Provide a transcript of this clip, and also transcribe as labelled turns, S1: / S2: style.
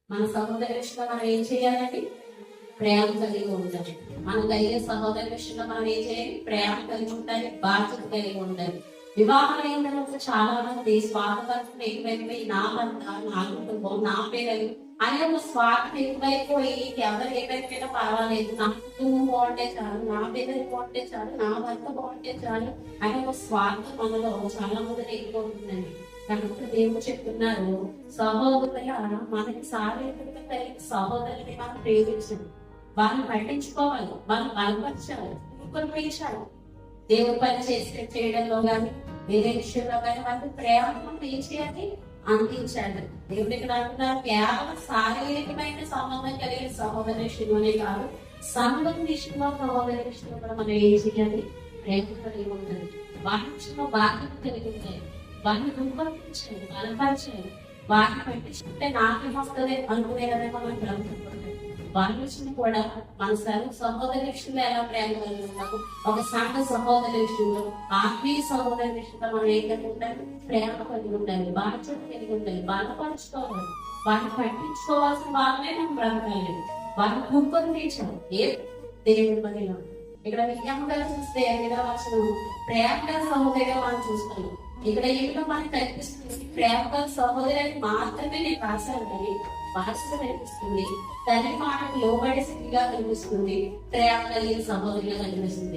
S1: మన సహోదర విషయంలో మనం ఏం చేయాలండి? ప్రేమ కలిగి ఉండాలి. మన కలిగే సహోదర విషయంలో మనం ఏం చేయాలి? ప్రేమ కలిగి ఉండాలి, బాధ్యత కలిగి ఉండాలి. వివాహం అయిన తర్వాత చాలా మంది స్వార్థపరచడం ఎక్కువైపోయి నా భర్త, నా కుటుంబం, నా పిల్లలు అనే ఒక స్వార్థం ఎక్కువైపోయి ఎవరు ఏమైపోయినా పర్వాలేదు, నా కుటుంబం బాగుంటే చాలు, నా పిల్లలు బాగుంటే చాలు, నా భర్త బాగుంటే చాలు అనే ఒక స్వార్థం మనలో చాలా మంది ఎక్కువవుతుందండి. కనుక దేవుడు చెప్తున్నారు, సహోదరుల మనకి శారీరకంగా కలిగిన సహోదరుని మనం ప్రేమించండి, వాళ్ళని పట్టించుకోవాలి, వాళ్ళని బలపరచాలి, పెంచాలి. దేవుడి పని చేయడంలో కానీ వేరే విషయంలో కానీ వాళ్ళకి ప్రేమ ఏం చేయాలి? అందించాలి. దేవుడు ఇక్కడ అంటున్నారు, కేవలం శారీరకమైన సంబంధం కలిగిన సహోదర విషయంలోనే కాదు, సంబంధం విషయంలో సహోదర విషయంలో కూడా మనం ఏం చేయాలి? ప్రేమ కలిగి ఉండాలి. వారి విషయంలో బాధ్యత కలిగి ఉండాలి, వారిని రూపొందించాలి, బలపరచాలి. వారిని పట్టించుకుంటే నాకేం వస్తుంది అనుకునే కదా మనం బ్రతుకుంటాం. వారి విషయం కూడా మన సహోదర విషయంలో ఎలా ప్రేమ కలిగి ఉంటాము, ఒక సంఘ సహోదర విషయంలో, ఆత్మీయ సహోదర విషయంలో మనం ఏం కలిగి ఉండాలి? ప్రేమ కలిగి ఉండాలి, బాధ్యత కలిగి ఉండాలి, బలపరుచుకోవాలి. వారిని పట్టించుకోవాల్సిన వాళ్ళనే మనం బ్రతకాలి, వారిని రూపొందించాలి. ఏ దేవుడి పనిలో ఇక్కడ విజ్ఞాపంగా చూస్తే ప్రేమగా సహోదరిగా మనం చూస్తాము. ఇక్కడ ఏమిటో మనకి కనిపిస్తుంది, ప్రేమగా సహోదరుని మాత్రమే నేను రాశాను కానీ భాషగా కనిపిస్తుంది, తల్లి మాటకు లోబడే స్థితిగా కనిపిస్తుంది, ప్రేమ కలిగిన సహోదరిగా కనిపిస్తుంది.